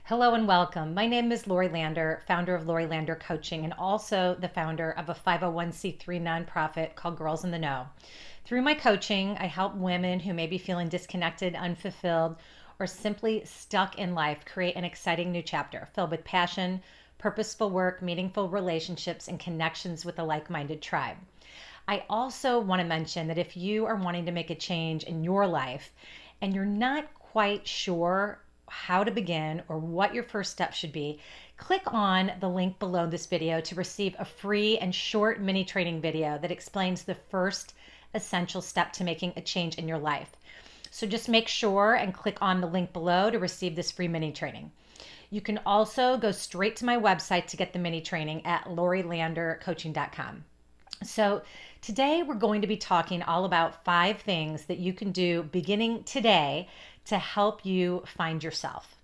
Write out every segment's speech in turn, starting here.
Hello and welcome. My name is Lori Lander, founder of Lori Lander Coaching, and also the founder of a 501c3 nonprofit called Girls in the Know. Through my coaching, I help women who may be feeling disconnected, unfulfilled, or simply stuck in life create an exciting new chapter filled with passion, purposeful work, meaningful relationships, and connections with a like minded tribe. I also want to mention that if you are wanting to make a change in your life and you're not quite sure how to begin or what your first step should be, click on the link below this video to receive a free and short mini training video that explains the first essential step to making a change in your life. So just make sure and click on the link below to receive this free mini training. You can also go straight to my website to get the mini training at lorilandercoaching.com. So, today we're going to be talking all about 5 things that you can do beginning today to help you find yourself.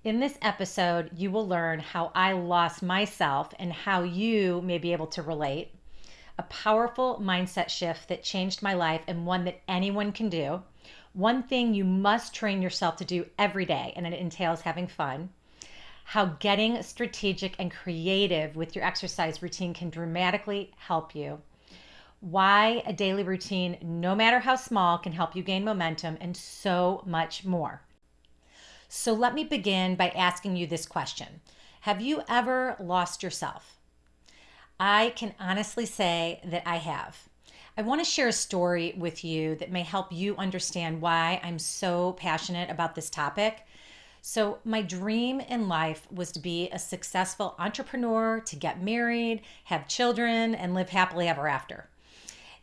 In this episode, you will learn how I lost myself and how you may be able to relate, a powerful mindset shift that changed my life and one that anyone can do, one thing you must train yourself to do every day, and it entails having fun, how getting strategic and creative with your exercise routine can dramatically help you, why a daily routine, no matter how small, can help you gain momentum, and so much more. So let me begin by asking you this question. Have you ever lost yourself? I can honestly say that I have. I want to share a story with you that may help you understand why I'm so passionate about this topic. So, my dream in life was to be a successful entrepreneur, to get married, have children, and live happily ever after.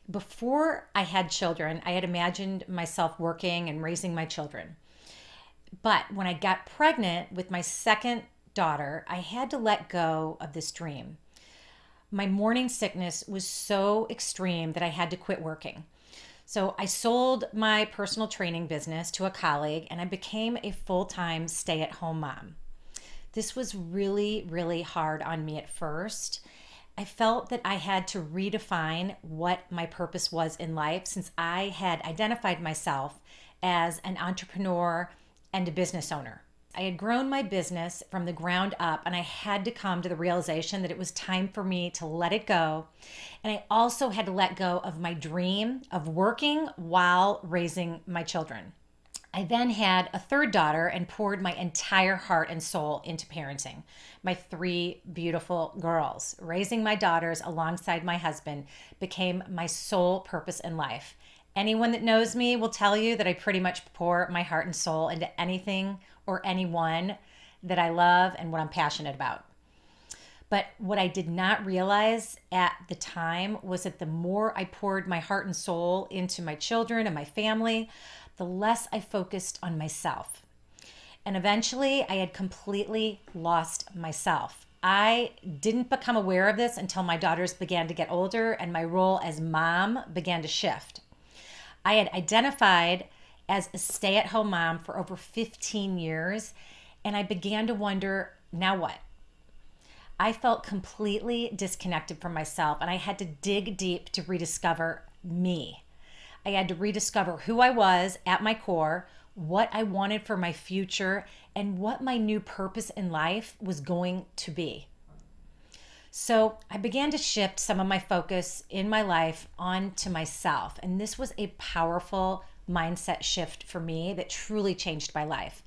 Before I had children, I had imagined myself working and raising my children. But when I got pregnant with my second daughter, I had to let go of this dream. My morning sickness was so extreme that I had to quit working. So I sold my personal training business to a colleague and I became a full-time stay-at-home mom. This was really, really hard on me at first. I felt that I had to redefine what my purpose was in life since I had identified myself as an entrepreneur and a business owner. I had grown my business from the ground up and I had to come to the realization that it was time for me to let it go. And I also had to let go of my dream of working while raising my children. I then had a third daughter and poured my entire heart and soul into parenting my 3 beautiful girls. Raising my daughters alongside my husband became my sole purpose in life. Anyone that knows me will tell you that I pretty much pour my heart and soul into anything or anyone that I love and what I'm passionate about. But what I did not realize at the time was that the more I poured my heart and soul into my children and my family, the less I focused on myself. And eventually I had completely lost myself. I didn't become aware of this until my daughters began to get older and my role as mom began to shift. I had identified as a stay-at-home mom for over 15 years, and I began to wonder, now what? I felt completely disconnected from myself, and I had to dig deep to rediscover me. I had to rediscover who I was at my core, what I wanted for my future, and what my new purpose in life was going to be. So I began to shift some of my focus in my life onto myself. And this was a powerful mindset shift for me that truly changed my life.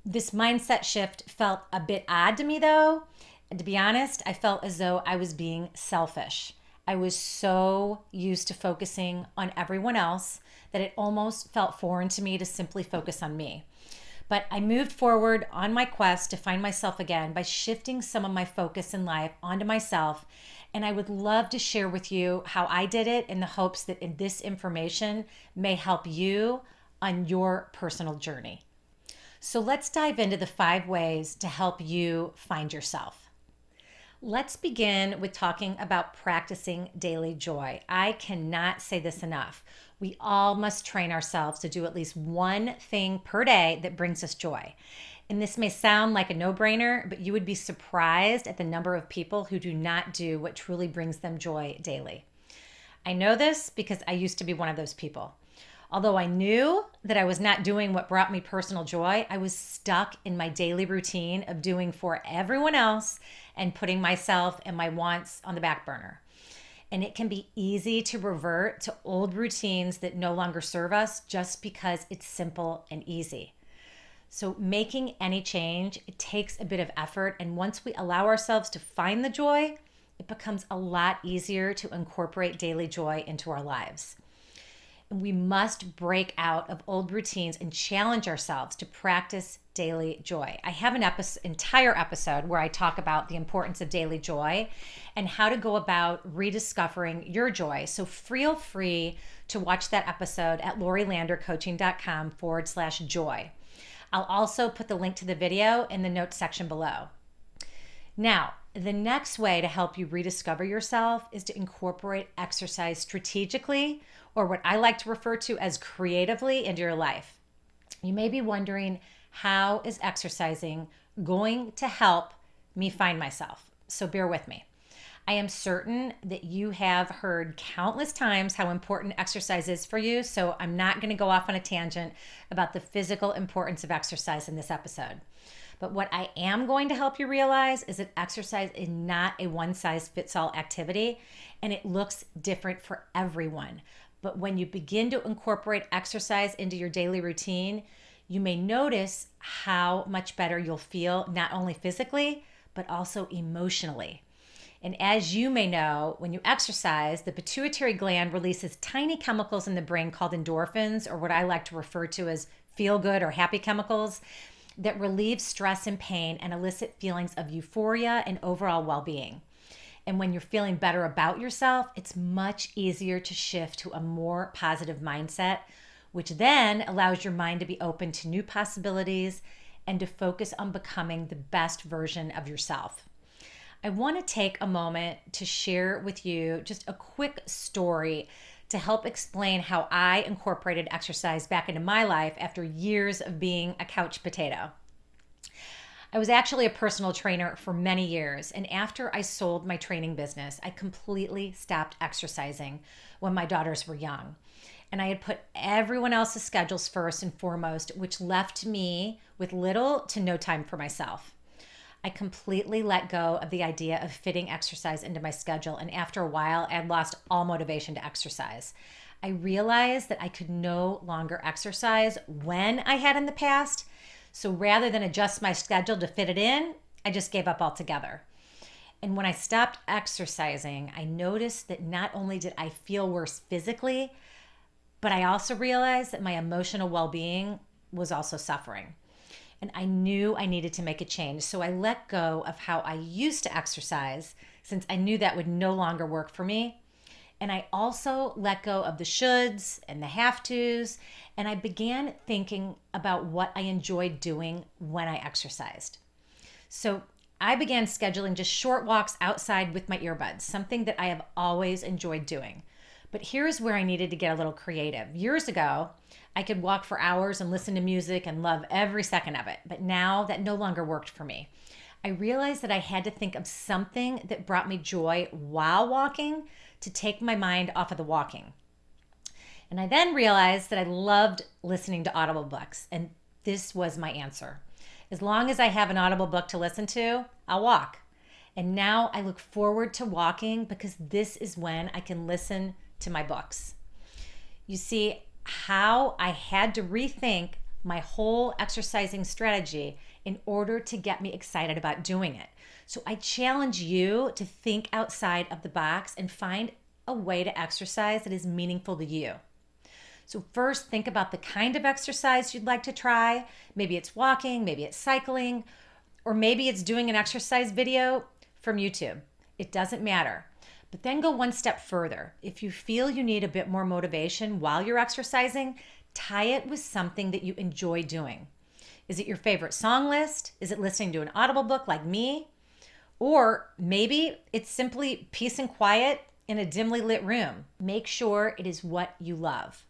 This mindset shift felt a bit odd to me though. And to be honest, I felt as though I was being selfish. I was so used to focusing on everyone else that it almost felt foreign to me to simply focus on me. But I moved forward on my quest to find myself again by shifting some of my focus in life onto myself. And I would love to share with you how I did it in the hopes that this information may help you on your personal journey. So let's dive into the 5 ways to help you find yourself. Let's begin with talking about practicing daily joy. I cannot say this enough. We all must train ourselves to do at least one thing per day that brings us joy. And this may sound like a no-brainer, but you would be surprised at the number of people who do not do what truly brings them joy daily. I know this because I used to be one of those people. Although I knew that I was not doing what brought me personal joy, I was stuck in my daily routine of doing for everyone else and putting myself and my wants on the back burner. And it can be easy to revert to old routines that no longer serve us just because it's simple and easy. So, making any change, it takes a bit of effort. And once we allow ourselves to find the joy, it becomes a lot easier to incorporate daily joy into our lives. And we must break out of old routines and challenge ourselves to practice daily joy. I have an entire episode where I talk about the importance of daily joy and how to go about rediscovering your joy. So feel free to watch that episode at lorilandercoaching.com/joy. I'll also put the link to the video in the notes section below. Now, the next way to help you rediscover yourself is to incorporate exercise strategically, or what I like to refer to as creatively, into your life. You may be wondering, how is exercising going to help me find myself? So bear with me. I am certain that you have heard countless times how important exercise is for you, so I'm not going to go off on a tangent about the physical importance of exercise in this episode. But what I am going to help you realize is that exercise is not a one-size-fits-all activity, and it looks different for everyone. But when you begin to incorporate exercise into your daily routine, you may notice how much better you'll feel, not only physically, but also emotionally. And as you may know, when you exercise, the pituitary gland releases tiny chemicals in the brain called endorphins, or what I like to refer to as feel-good or happy chemicals, that relieve stress and pain and elicit feelings of euphoria and overall well-being. And when you're feeling better about yourself, it's much easier to shift to a more positive mindset, which then allows your mind to be open to new possibilities and to focus on becoming the best version of yourself. I want to take a moment to share with you just a quick story to help explain how I incorporated exercise back into my life after years of being a couch potato. I was actually a personal trainer for many years, and after I sold my training business, I completely stopped exercising when my daughters were young. And I had put everyone else's schedules first and foremost, which left me with little to no time for myself. I completely let go of the idea of fitting exercise into my schedule, and after a while, I had lost all motivation to exercise. I realized that I could no longer exercise when I had in the past, so rather than adjust my schedule to fit it in, I just gave up altogether. And when I stopped exercising, I noticed that not only did I feel worse physically, but I also realized that my emotional well-being was also suffering. And I knew I needed to make a change. So I let go of how I used to exercise, since I knew that would no longer work for me. And I also let go of the shoulds and the have tos. And I began thinking about what I enjoyed doing when I exercised. So I began scheduling just short walks outside with my earbuds, something that I have always enjoyed doing. But here's where I needed to get a little creative. Years ago, I could walk for hours and listen to music and love every second of it. But now that no longer worked for me. I realized that I had to think of something that brought me joy while walking to take my mind off of the walking. And I then realized that I loved listening to Audible books, and this was my answer. As long as I have an Audible book to listen to, I'll walk. And now I look forward to walking because this is when I can listen to my books. You see how I had to rethink my whole exercising strategy in order to get me excited about doing it. So I challenge you to think outside of the box and find a way to exercise that is meaningful to you. So first, think about the kind of exercise you'd like to try. Maybe it's walking, maybe it's cycling, or maybe it's doing an exercise video from YouTube. It doesn't matter. But then go one step further. If you feel you need a bit more motivation while you're exercising, tie it with something that you enjoy doing. Is it your favorite song list? Is it listening to an Audible book like me? Or maybe it's simply peace and quiet in a dimly lit room. Make sure it is what you love.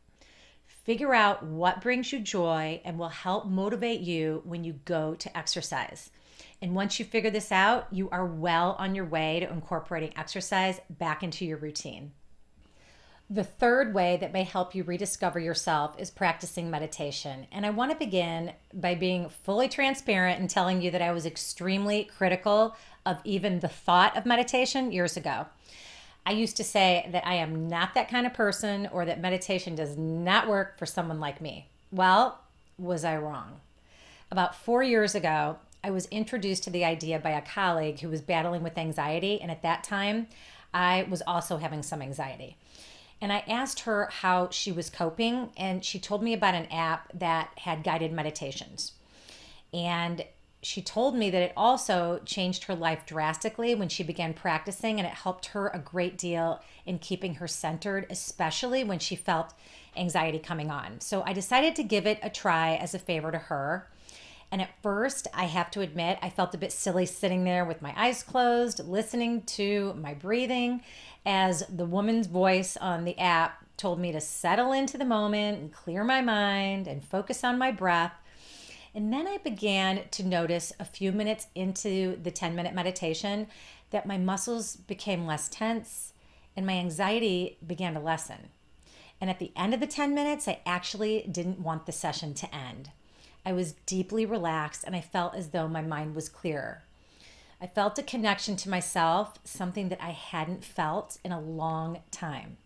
Figure out what brings you joy and will help motivate you when you go to exercise. And once you figure this out, you are well on your way to incorporating exercise back into your routine. The third way that may help you rediscover yourself is practicing meditation. And I want to begin by being fully transparent and telling you that I was extremely critical of even the thought of meditation years ago. I used to say that I am not that kind of person or that meditation does not work for someone like me. Well, was I wrong? About 4 years ago, I was introduced to the idea by a colleague who was battling with anxiety. And at that time, I was also having some anxiety. And I asked her how she was coping, and she told me about an app that had guided meditations. And she told me that it also changed her life drastically when she began practicing, and it helped her a great deal in keeping her centered, especially when she felt anxiety coming on. So I decided to give it a try as a favor to her. And at first, I have to admit, I felt a bit silly sitting there with my eyes closed, listening to my breathing as the woman's voice on the app told me to settle into the moment and clear my mind and focus on my breath. And then I began to notice a few minutes into the 10-minute meditation that my muscles became less tense and my anxiety began to lessen. And at the end of the 10 minutes, I actually didn't want the session to end. I was deeply relaxed and I felt as though my mind was clearer. I felt a connection to myself, something that I hadn't felt in a long time.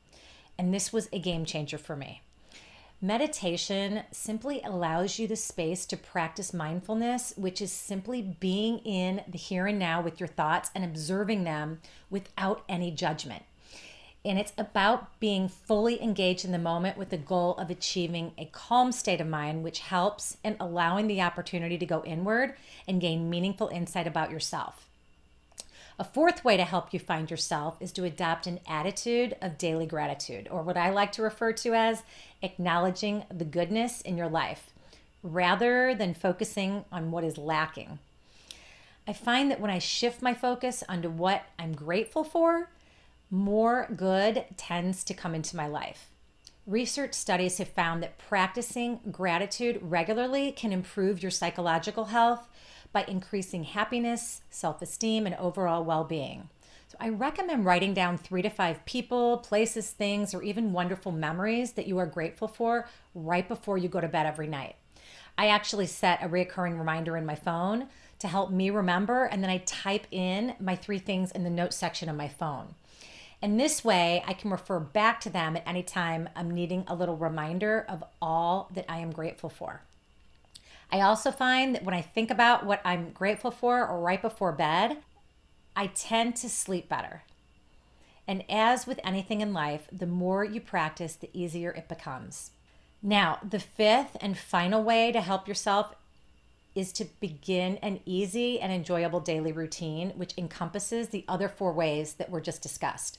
And this was a game changer for me. Meditation simply allows you the space to practice mindfulness, which is simply being in the here and now with your thoughts and observing them without any judgment. And it's about being fully engaged in the moment with the goal of achieving a calm state of mind, which helps in allowing the opportunity to go inward and gain meaningful insight about yourself. A fourth way to help you find yourself is to adopt an attitude of daily gratitude, or what I like to refer to as acknowledging the goodness in your life, rather than focusing on what is lacking. I find that when I shift my focus onto what I'm grateful for, more good tends to come into my life. Research studies have found that practicing gratitude regularly can improve your psychological health by increasing happiness, self-esteem, and overall well-being. So I recommend writing down 3 to 5 people, places, things, or even wonderful memories that you are grateful for right before you go to bed every night. I actually set a recurring reminder in my phone to help me remember, and then I type in my 3 things in the notes section of my phone. And this way, I can refer back to them at any time I'm needing a little reminder of all that I am grateful for. I also find that when I think about what I'm grateful for or right before bed, I tend to sleep better. And as with anything in life, the more you practice, the easier it becomes. Now, the fifth and final way to help yourself is to begin an easy and enjoyable daily routine, which encompasses the other 4 ways that were just discussed.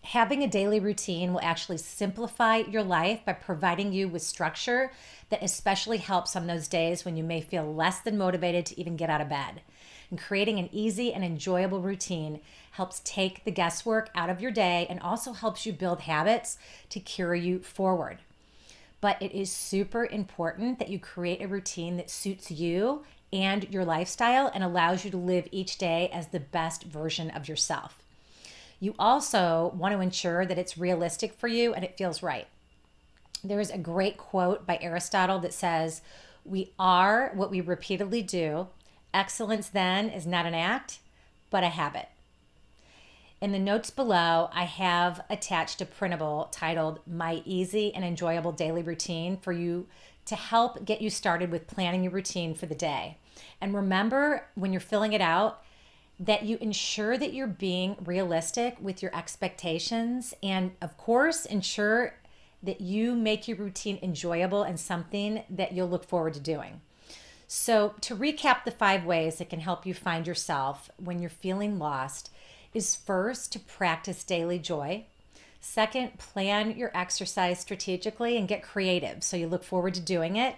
Having a daily routine will actually simplify your life by providing you with structure that especially helps on those days when you may feel less than motivated to even get out of bed. And creating an easy and enjoyable routine helps take the guesswork out of your day and also helps you build habits to carry you forward. But it is super important that you create a routine that suits you and your lifestyle and allows you to live each day as the best version of yourself. You also want to ensure that it's realistic for you and it feels right. There is a great quote by Aristotle that says, "We are what we repeatedly do. Excellence then is not an act, but a habit." In the notes below, I have attached a printable titled "My Easy and Enjoyable Daily Routine" for you to help get you started with planning your routine for the day. And remember, when you're filling it out, that you ensure that you're being realistic with your expectations, and of course, ensure that you make your routine enjoyable and something that you'll look forward to doing. So, to recap the 5 ways that can help you find yourself when you're feeling lost is first, to practice daily joy. Second, plan your exercise strategically and get creative so you look forward to doing it.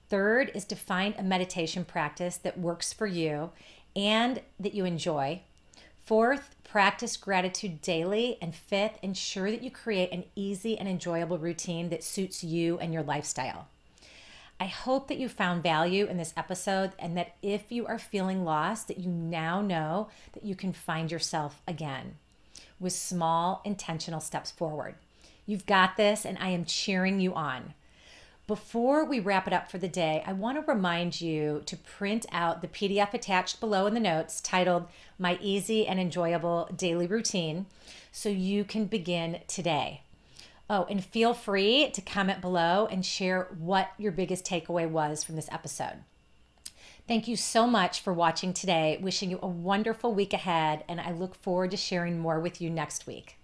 Third is to find a meditation practice that works for you and that you enjoy. Fourth, practice gratitude daily. And fifth, ensure that you create an easy and enjoyable routine that suits you and your lifestyle. I hope that you found value in this episode and that if you are feeling lost, that you now know that you can find yourself again with small intentional steps forward. You've got this, and I am cheering you on. Before we wrap it up for the day, I want to remind you to print out the PDF attached below in the notes titled My Easy and Enjoyable Daily Routine so you can begin today. Oh, and feel free to comment below and share what your biggest takeaway was from this episode. Thank you so much for watching today. Wishing you a wonderful week ahead, and I look forward to sharing more with you next week.